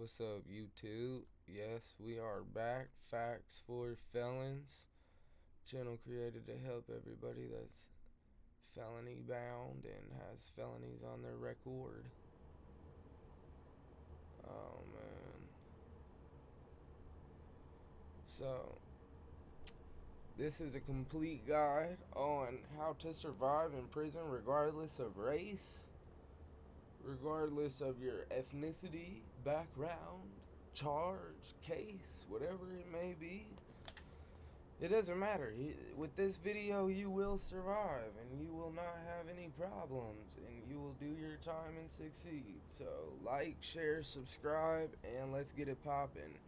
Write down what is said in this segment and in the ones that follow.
What's up, YouTube? Yes, we are back. Facts for Felons. Channel created to help everybody that's felony bound and has felonies on their record. Oh, man. So, this is a complete guide on how to survive in prison regardless of race, regardless of your ethnicity, background, charge, case, whatever it may be. It doesn't matter. With this video, you will survive and you will not have any problems and you will do your time and succeed. So, like, share, subscribe, and let's get it popping.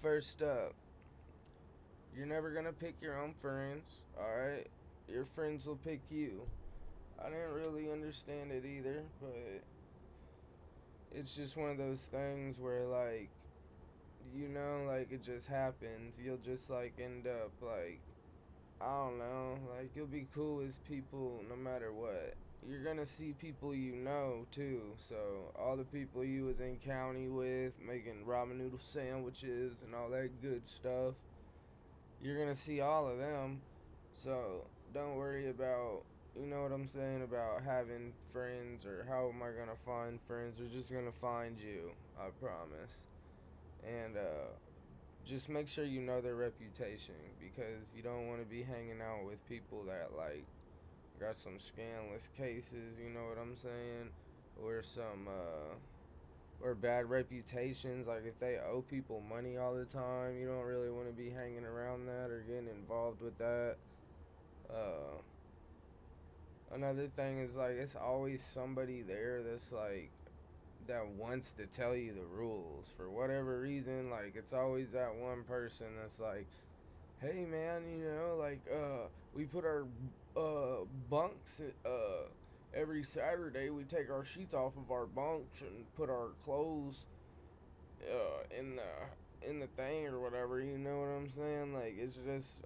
First up, you're never gonna pick your own friends, alright? Your friends will pick you. I didn't really understand it either, but it's just one of those things where, like, like it just happens. You'll just, like, end up, like, I don't know, like, you'll be cool with people no matter what. You're gonna see people you know, too. So, all the people you was in county with, making ramen noodle sandwiches and all that good stuff, you're gonna see all of them. So, don't worry about, you know what I'm saying, about having friends or how am I gonna find friends. They're just gonna find you, I promise. And, just make sure you know their reputation, because you don't want to be hanging out with people that, like, got some scandalous cases, you know what I'm saying, or some or bad reputations. Like, if they owe people money all the time, you don't really want to be hanging around that or getting involved with that. uh Another thing is, like, it's always somebody there that's like that wants to tell you the rules for whatever reason. Like, it's always that one person that's like, hey man, like, we put our bunks, every Saturday we take our sheets off of our bunks and put our clothes in the thing or whatever, you know what I'm saying? Like, it's just,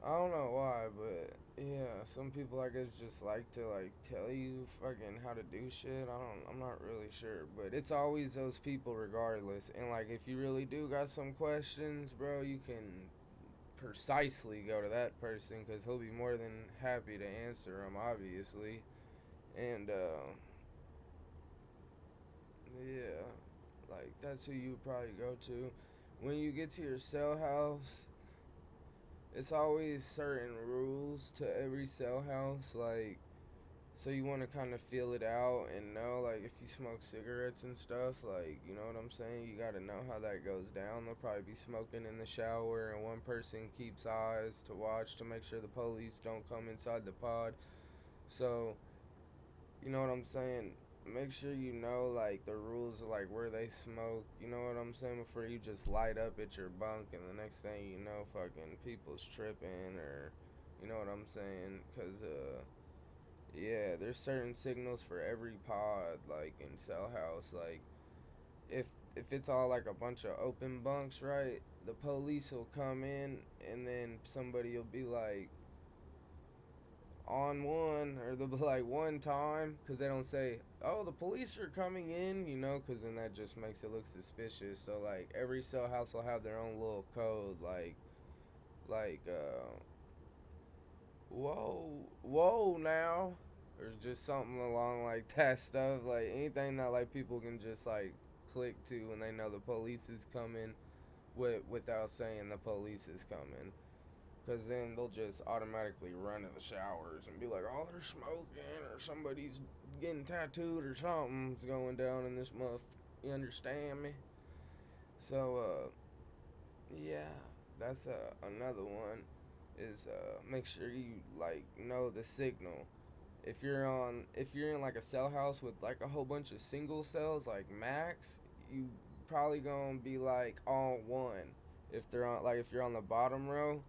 I don't know why, but yeah, some people, I guess, just like to, like, tell you fucking how to do shit. I'm not really sure, but it's always those people regardless. And, like, if you really do got some questions, bro, you can precisely go to that person, because he'll be more than happy to answer them, obviously. And yeah, like, that's who you would probably go to when you get to your cell house. It's always certain rules to every cell house, like, so you want to kind of feel it out and know, like, if you smoke cigarettes and stuff, like, you know what I'm saying, you got to know how that goes down. They'll probably be smoking in the shower, and one person keeps eyes to watch to make sure the police don't come inside the pod. So, you know what I'm saying, make sure you know, like, the rules of, like, where they smoke, you know what I'm saying, before you just light up at your bunk and the next thing you know, fucking people's tripping, or, you know what I'm saying, because yeah, there's certain signals for every pod, like, in cell house. Like, if it's all like a bunch of open bunks, right, the police will come in and then somebody will be like, on one, or they'll be like, one time, because they don't say, oh, the police are coming in, because then that just makes it look suspicious. So, like, every cell house will have their own little code, like whoa now, or just something along like that stuff. Like, anything that, like, people can just, like, click to when they know the police is coming, without saying the police is coming. Because then they'll just automatically run to the showers and be like, oh, they're smoking, or somebody's getting tattooed, or something's going down in this muff. You understand me? So, yeah, that's another one. Is make sure you, like, know the signal. If you're in, like, a cell house with, like, a whole bunch of single cells, like max, you probably gonna be, like, on one. If you're on the bottom row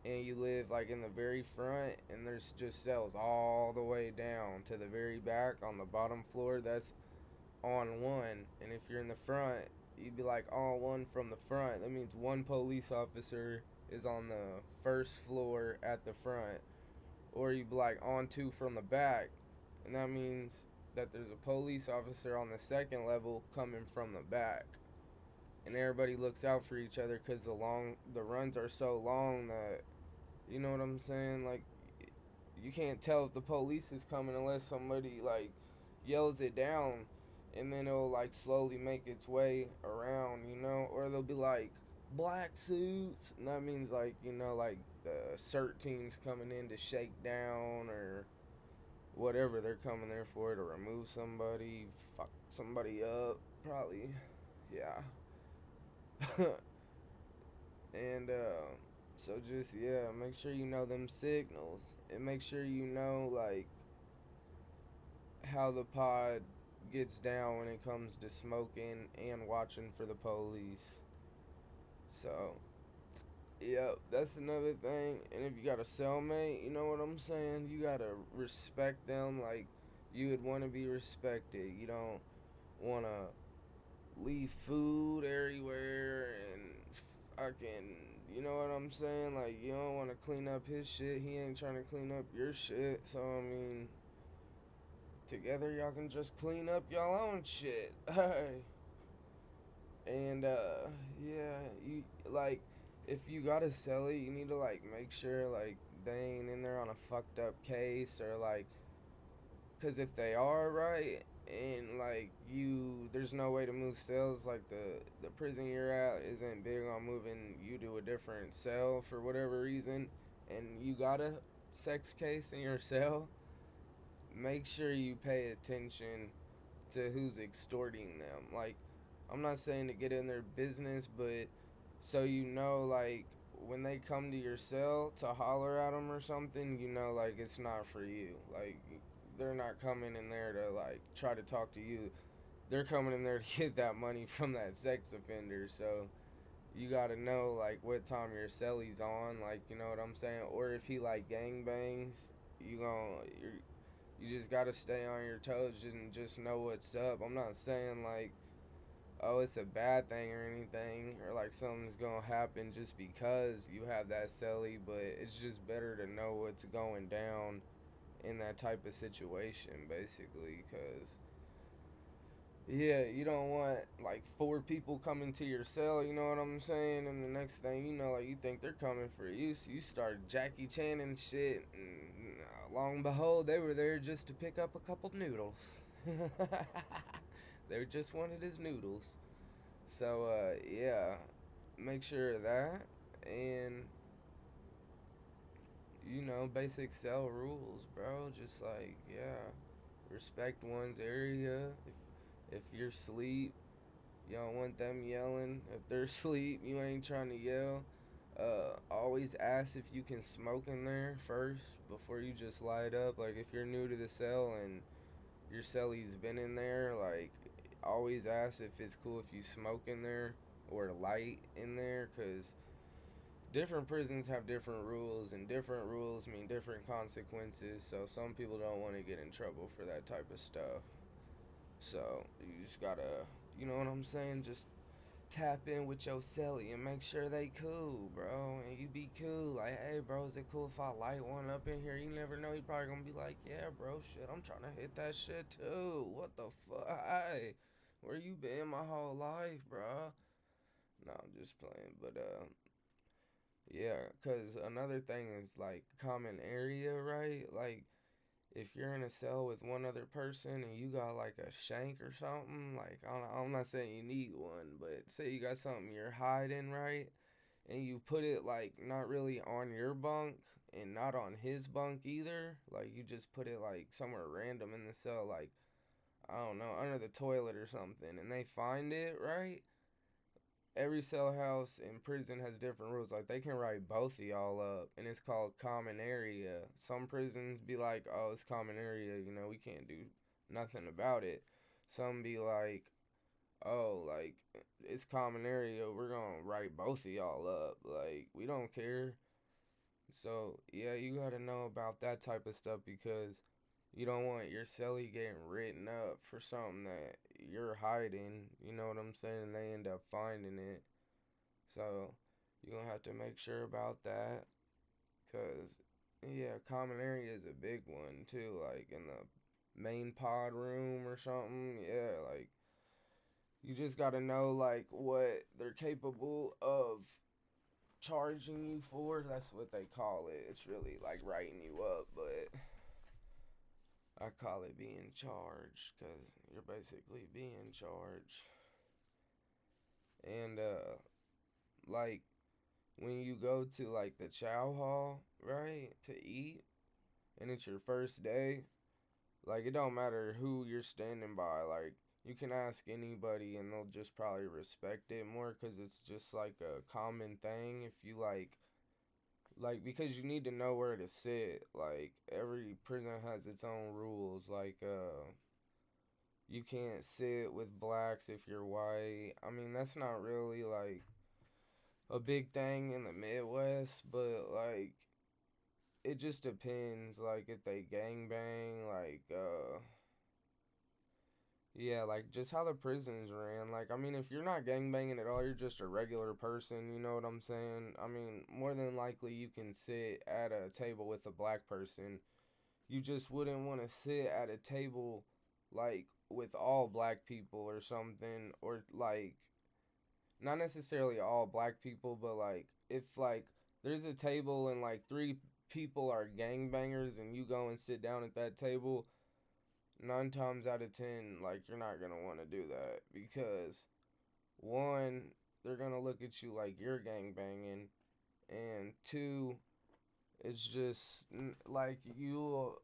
and you live, like, in the very front, and there's just cells all the way down to the very back on the bottom floor, that's on one. And if you're in the front, you'd be like on one from the front. That means one police officer is on the first floor at the front. Or you'd be like on two from the back, and that means that there's a police officer on the second level coming from the back, and everybody looks out for each other because the runs are so long that, you know what I'm saying, like, you can't tell if the police is coming unless somebody like yells it down, and then it'll like slowly make its way around, or they'll be like black suits, and that means like, like the CERT team's coming in to shake down or whatever they're coming there for, to remove somebody, fuck somebody up, probably, yeah. And so just, yeah, make sure you know them signals, and make sure you know like how the pod gets down when it comes to smoking and watching for the police. So, yeah, that's another thing. And if you got a cellmate, you know what I'm saying? You gotta respect them like you would want to be respected. You don't want to leave food everywhere and fucking, you know what I'm saying? Like, you don't want to clean up his shit. He ain't trying to clean up your shit. So, I mean, together y'all can just clean up y'all own shit. Hey. And yeah, you like, if you gotta sell it, you need to like make sure like they ain't in there on a fucked up case, or like, cause if they are, right, and like there's no way to move cells, like the prison you're at isn't big on moving you to a different cell for whatever reason, and you got a sex case in your cell, make sure you pay attention to who's extorting them. Like, I'm not saying to get in their business, but so like, when they come to your cell to holler at them or something, like, it's not for you. Like, they're not coming in there to, like, try to talk to you. They're coming in there to get that money from that sex offender, so you gotta know, like, what time your celly's on, like, you know what I'm saying? Or if he, like, gang bangs, you just gotta stay on your toes and just know what's up. I'm not saying like, oh, it's a bad thing or anything, or like something's gonna happen just because you have that celly, but it's just better to know what's going down in that type of situation, basically, because yeah, you don't want like four people coming to your cell, you know what I'm saying? And the next thing you know, like, you think they're coming for you, so you start Jackie Chan and shit, and long and behold, they were there just to pick up a couple noodles. They just wanted his noodles. So, yeah, make sure of that, and basic cell rules, bro. Just like, yeah, respect one's area. If you're asleep, you don't want them yelling. If they're asleep, you ain't trying to yell. Always ask if you can smoke in there first before you just light up. Like, if you're new to the cell and your celly's been in there, like, always ask if it's cool if you smoke in there or light in there, because different prisons have different rules, and different rules mean different consequences. So some people don't want to get in trouble for that type of stuff. So you just gotta, you know what I'm saying? Just tap in with your celly and make sure they cool, bro. And you be cool. Like, hey, bro, is it cool if I light one up in here? You never know. You probably gonna be like, yeah, bro, shit, I'm trying to hit that shit too. What the fuck? Hey, where you been my whole life, bro? No, I'm just playing. But, yeah, because another thing is, like, common area, right? Like, if you're in a cell with one other person and you got like a shank or something, like, I'm not saying you need one, but say you got something you're hiding, right? And you put it like not really on your bunk and not on his bunk either. Like, you just put it like somewhere random in the cell, like, I don't know, under the toilet or something, and they find it, right? Every cell house in prison has different rules. Like, they can write both of y'all up, and it's called common area. Some prisons be like, oh, it's common area, we can't do nothing about it. Some be like, oh, like, it's common area, we're gonna write both of y'all up. Like, we don't care. So, yeah, you gotta know about that type of stuff, because you don't want your celly getting written up for something that you're hiding, you know what I'm saying, and they end up finding it. So, you're gonna have to make sure about that, because, yeah, common area is a big one, too, like, in the main pod room or something. Yeah, like you just gotta know like what they're capable of charging you for. That's what they call it. It's really like writing you up, but I call it being charged because you're basically being charged. And like when you go to like the chow hall, right, to eat, and it's your first day, like it don't matter who you're standing by. Like you can ask anybody, and they'll just probably respect it more because it's just like a common thing. If you like because you need to know where to sit. Like every prison has its own rules. Like you can't sit with blacks if you're white. I mean, that's not really like a big thing in the Midwest, but like it just depends. Like if they gang bang, like yeah, like just how the prisons ran. Like I mean, if you're not gang banging at all, you're just a regular person. You know what I'm saying? I mean, more than likely you can sit at a table with a black person. You just wouldn't want to sit at a table like with all black people or something, or like not necessarily all black people, but like if like there's a table and like three people are gangbangers and you go and sit down at that table, 9 times out of 10, like you're not gonna want to do that because one, they're gonna look at you like you're gangbanging, and two, it's just like you'll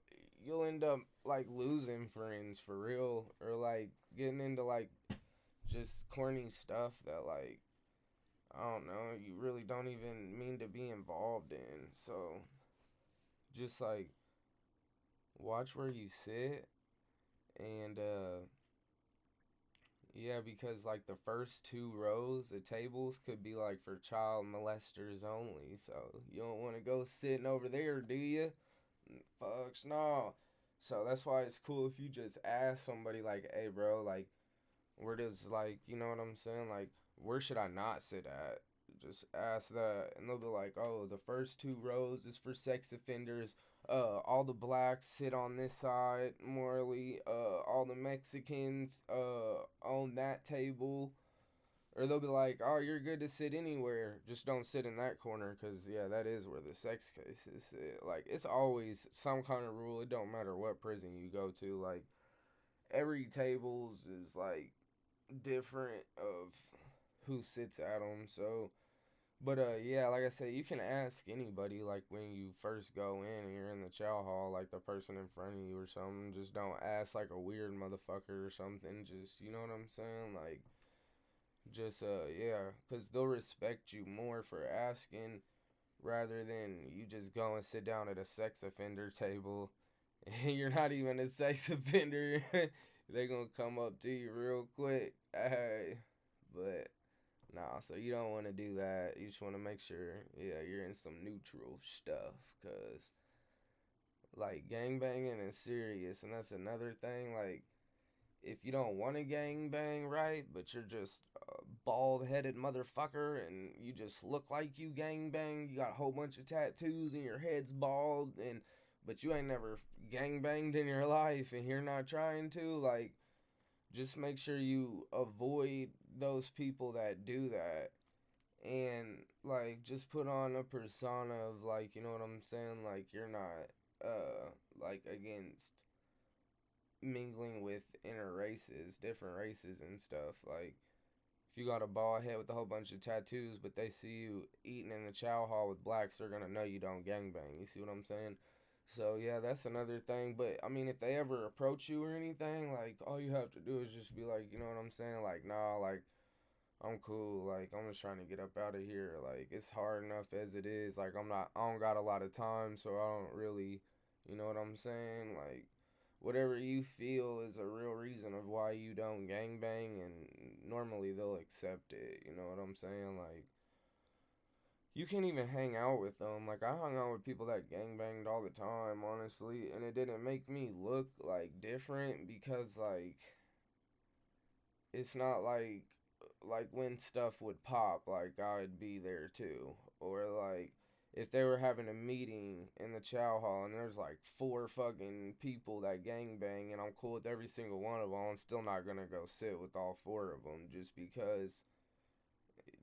end up like losing friends for real, or like getting into like just corny stuff that like I don't know, you really don't even mean to be involved in. So just like watch where you sit, and yeah, because like the first 2 rows of tables could be like for child molesters only. So you don't want to go sitting over there, do you? Fucks no. So that's why it's cool if you just ask somebody like, "Hey, bro, like where does like you know what I'm saying? Like where should I not sit at?" Just ask that, and they'll be like, "Oh, the first 2 rows is for sex offenders. All the blacks sit on this side, morally. All the Mexicans on that table." Or they'll be like, "Oh, you're good to sit anywhere. Just don't sit in that corner, cause yeah, that is where the sex cases sit." Like it's always some kind of rule. It don't matter what prison you go to. Like every tables is like different of who sits at them. So, but yeah, like I said, you can ask anybody. Like when you first go in and you're in the chow hall, like the person in front of you or something. Just don't ask like a weird motherfucker or something. Just you know what I'm saying, like. Just yeah, cause they'll respect you more for asking rather than you just go and sit down at a sex offender table and you're not even a sex offender. They gonna come up to you real quick. Hey, but nah, so you don't want to do that. You just want to make sure, yeah, you're in some neutral stuff, cause like gang banging is serious, and that's another thing. Like if you don't want to gang bang, right, but you're just a bald headed motherfucker and you just look like you gang bang, you got a whole bunch of tattoos and your head's bald, and but you ain't never gang banged in your life and you're not trying to, like, just make sure you avoid those people that do that. And like just put on a persona of like, you know what I'm saying, like you're not like against mingling with inner races, different races and stuff. Like if you got a bald head with a whole bunch of tattoos, but they see you eating in the chow hall with blacks, they're gonna know you don't gangbang. You see what I'm saying? So yeah, that's another thing. But I mean, if they ever approach you or anything, like all you have to do is just be like, you know what I'm saying? Like, nah, like I'm cool. Like I'm just trying to get up out of here. Like it's hard enough as it is. Like I don't got a lot of time, so I don't really, you know what I'm saying? Like whatever you feel is a real reason of why you don't gangbang, and normally they'll accept it. You know what I'm saying? Like you can't even hang out with them. Like I hung out with people that gangbanged all the time, honestly, and it didn't make me look like different because like it's not like when stuff would pop, like I'd be there too, or like if they were having a meeting in the chow hall and there's like four fucking people that gangbang and I'm cool with every single one of them, I'm still not gonna go sit with all four of them just because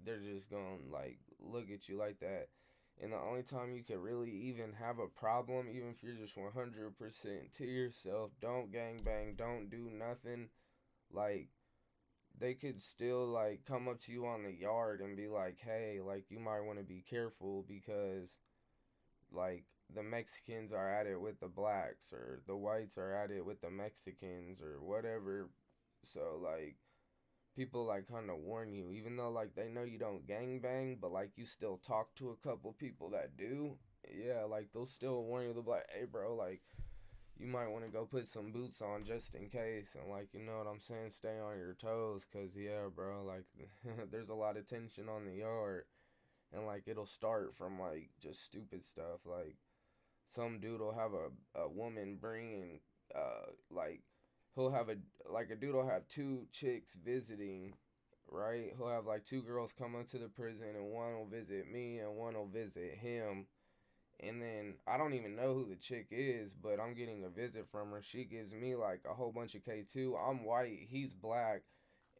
they're just gonna like look at you like that. And the only time you could really even have a problem, even if you're just 100% to yourself, don't gangbang, don't do nothing. Like, they could still like come up to you on the yard and be like, hey, like you might want to be careful because like the Mexicans are at it with the blacks or the whites are at it with the Mexicans or whatever. So like people like kind of warn you, even though like they know you don't gang bang, but like you still talk to a couple people that do. Yeah, like they'll still warn you. They'll be like, hey, bro, like you might want to go put some boots on just in case, and like you know what I'm saying, stay on your toes, cause yeah, bro, like there's a lot of tension on the yard, and like it'll start from like just stupid stuff, like some dude will have a woman bringing like he'll have a dude will have two chicks visiting, right? He'll have like two girls come up to the prison and one will visit me and one will visit him. And then I don't even know who the chick is, but I'm getting a visit from her. She gives me like a whole bunch of K2. I'm white, he's black,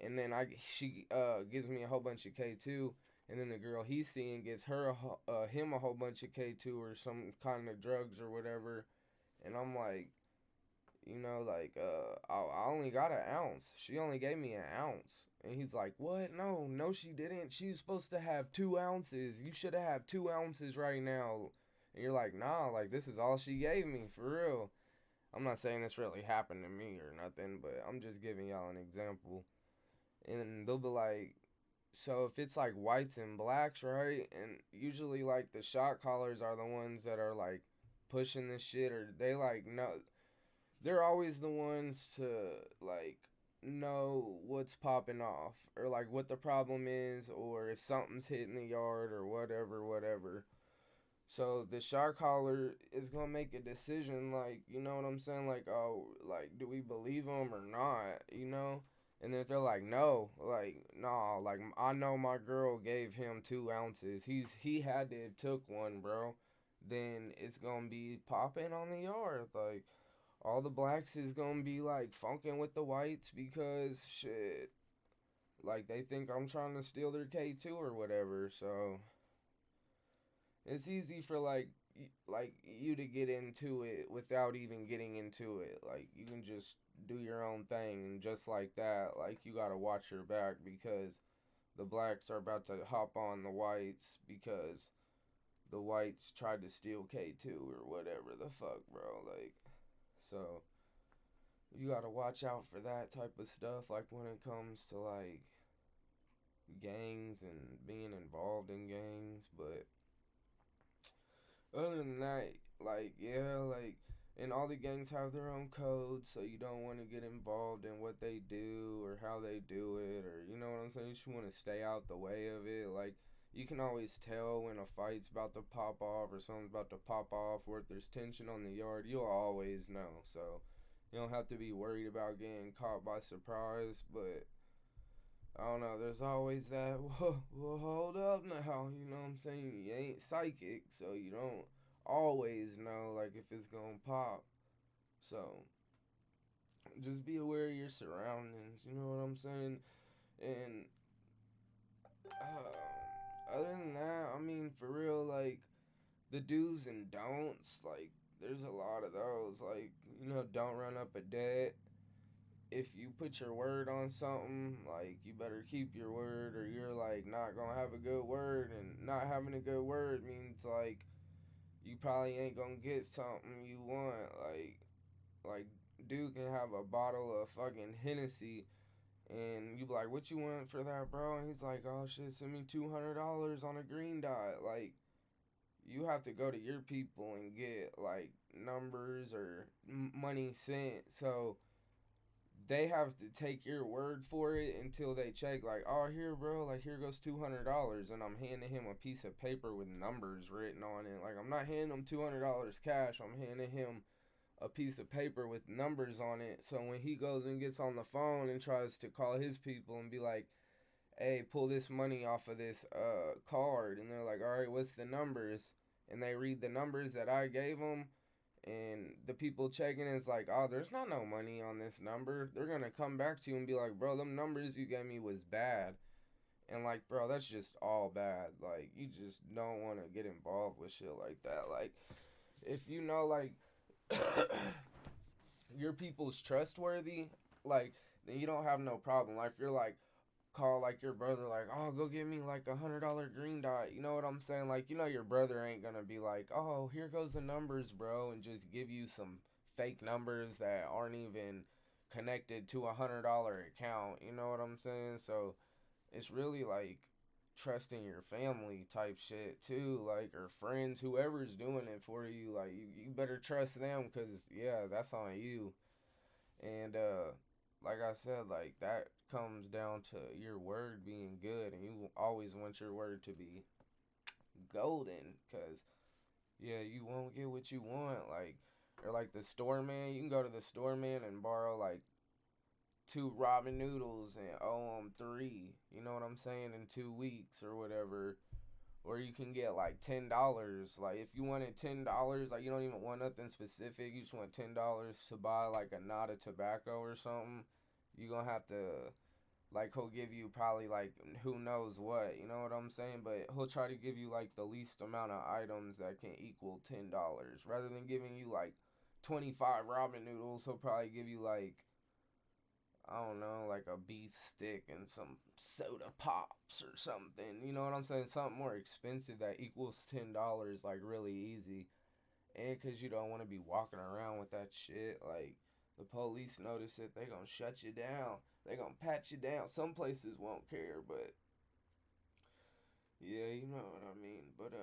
and then she gives me a whole bunch of K2, and then the girl he's seeing gives him a whole bunch of K2 or some kind of drugs or whatever, and I'm like, like I only got an ounce. She only gave me an ounce, and he's like, what? No, no, she didn't. She was supposed to have 2 ounces. You should have 2 ounces right now. And you're like, nah, like this is all she gave me for real. I'm not saying this really happened to me or nothing, but I'm just giving y'all an example. And they'll be like, so if it's like whites and blacks, right? And usually like the shot callers are the ones that are like pushing this shit, or they like know, they're always the ones to like know what's popping off or like what the problem is or if something's hitting the yard or whatever. So the shot caller is gonna make a decision, like, you know what I'm saying, like, oh, like, do we believe them or not, you know? And then if they're like, no, like, nah, like, I know my girl gave him 2 ounces. He had to have took one, bro. Then it's gonna be popping on the yard, like, all the blacks is gonna be like funking with the whites because shit, like they think I'm trying to steal their K2 or whatever. So it's easy for like you to get into it without even getting into it. Like you can just do your own thing and just like that, like you gotta watch your back because the blacks are about to hop on the whites because the whites tried to steal K2 or whatever the fuck, bro. Like, so you gotta watch out for that type of stuff, like when it comes to like gangs and being involved in gangs. But other than that, like, yeah, like, and all the gangs have their own codes, so you don't want to get involved in what they do or how they do it, or you know what I'm saying? You just want to stay out the way of it. Like, you can always tell when a fight's about to pop off or something's about to pop off, or if there's tension on the yard, you'll always know. So, you don't have to be worried about getting caught by surprise, but I don't know. There's always that. Well, hold up now. You know what I'm saying? You ain't psychic, so you don't always know like if it's gonna pop. So just be aware of your surroundings. You know what I'm saying? And other than that, I mean, for real, like the do's and don'ts. Like there's a lot of those. Like don't run up a debt. If you put your word on something, like you better keep your word or you're like not gonna have a good word, and not having a good word means like you probably ain't gonna get something you want. Like dude can have a bottle of fucking Hennessy and you be like, what you want for that, bro? And he's like, oh shit, send me $200 on a green dot. Like you have to go to your people and get like numbers or money sent. So they have to take your word for it until they check, like, oh, here, bro, like, here goes $200, and I'm handing him a piece of paper with numbers written on it. Like, I'm not handing him $200 cash, I'm handing him a piece of paper with numbers on it, so when he goes and gets on the phone and tries to call his people and be like, hey, pull this money off of this card, and they're like, all right, what's the numbers? and they read the numbers that I gave them, and the people checking is like, oh, there's not no money on this number. They're gonna come back to you and be like, bro, them numbers you gave me was bad. And like, bro, that's just all bad. Like, you just don't want to get involved with shit like that. Like, if you know, like, your people's trustworthy, like, then you don't have no problem. Like, if you're like, call like your brother, like, oh, go get me like $100 green dot. You know what I'm saying? Like, you know, your brother ain't gonna be like, oh, here goes the numbers, bro, and just give you some fake numbers that aren't even connected to $100 account. You know what I'm saying? So it's really like trusting your family type shit too, like, or friends, whoever's doing it for you. Like, you better trust them, because yeah, that's on you. And like I said, like, that comes down to your word being good, and you always want your word to be golden, because yeah, you won't get what you want. Like, or like the store man, you can go to the store man and borrow like two ramen noodles and owe them three. You know what I'm saying? In 2 weeks or whatever. Or you can get like $10. Like, if you wanted $10, like, you don't even want nothing specific. You just want $10 to buy like a knot of tobacco or something. You gonna have to, like, he'll give you probably like who knows what. You know what I'm saying? But he'll try to give you like the least amount of items that can equal $10. Rather than giving you like 25 ramen noodles, he'll probably give you like, I don't know, like a beef stick and some soda pops or something. You know what I'm saying? Something more expensive that equals $10, like, really easy. And because you don't want to be walking around with that shit. Like, the police notice it, they gonna shut you down. They gonna pat you down. Some places won't care, but yeah, you know what I mean. But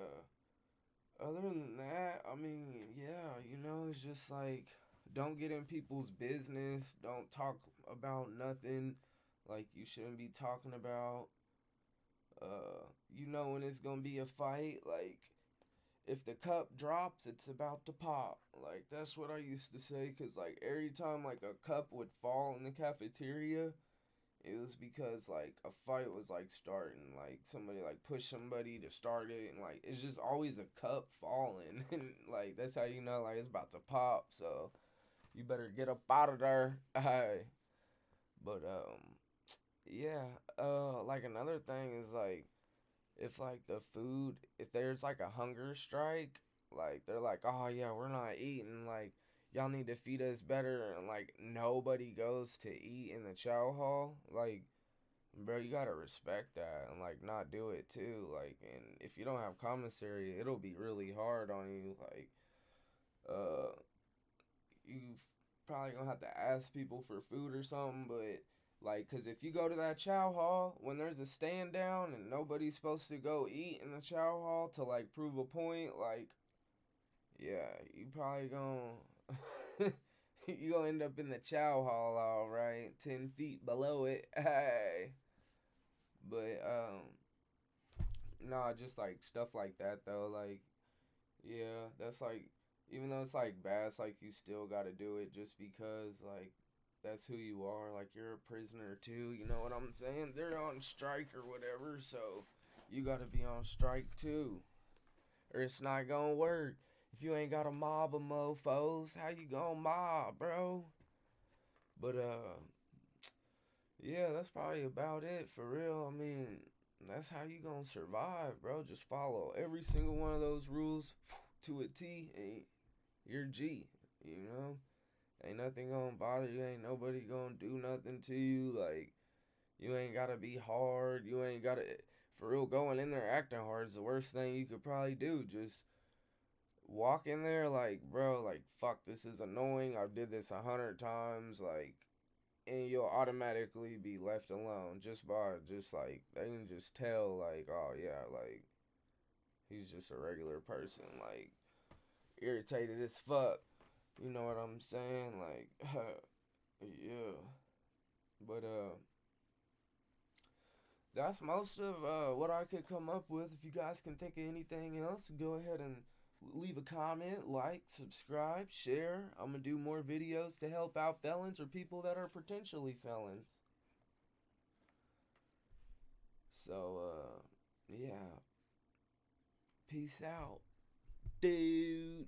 other than that, I mean, yeah, you know, it's just like, don't get in people's business. Don't talk about nothing like you shouldn't be talking about. You know when it's gonna be a fight. Like, if the cup drops, it's about to pop. Like, that's what I used to say. Cause like every time like a cup would fall in the cafeteria, it was because like a fight was like starting. Like, somebody like pushed somebody to start it, and like it's just always a cup falling, and like that's how you know like it's about to pop. So you better get up out of there. Hey, but yeah. Like, another thing is like, if like the food, if there's like a hunger strike, like they're like, oh yeah, we're not eating. Like, y'all need to feed us better, and like nobody goes to eat in the chow hall. Like, bro, you gotta respect that and like not do it too. Like, and if you don't have commissary, it'll be really hard on you. Like, uh, you probably gonna have to ask people for food or something. But like, cause if you go to that chow hall when there's a stand down and nobody's supposed to go eat in the chow hall to like prove a point, like, yeah, you probably gonna you gonna end up in the chow hall, all right, 10 feet below it. Hey, but nah, just like stuff like that though. Like, yeah, that's like, even though it's like bad, it's like you still gotta do it just because like that's who you are. Like, you're a prisoner too. You know what I'm saying? They're on strike or whatever, so you gotta be on strike too, or it's not gonna work. If you ain't got a mob of mofos, how you gonna mob, bro? But yeah, that's probably about it for real. I mean, that's how you gonna survive, bro. Just follow every single one of those rules to a T, and you're G. You know, ain't nothing gonna bother you. Ain't nobody gonna do nothing to you. Like, you ain't gotta be hard. You ain't gotta, for real, going in there acting hard is the worst thing you could probably do. Just walk in there like, bro, like, fuck, this is annoying. I've did this 100 times. Like, and you'll automatically be left alone just by, just like, they can just tell, like, oh yeah, like, he's just a regular person, like, irritated as fuck. You know what I'm saying? Like, yeah. But that's most of what I could come up with. If you guys can think of anything else, go ahead and leave a comment, like, subscribe, share. I'm gonna do more videos to help out felons or people that are potentially felons. So, yeah. Peace out. dude.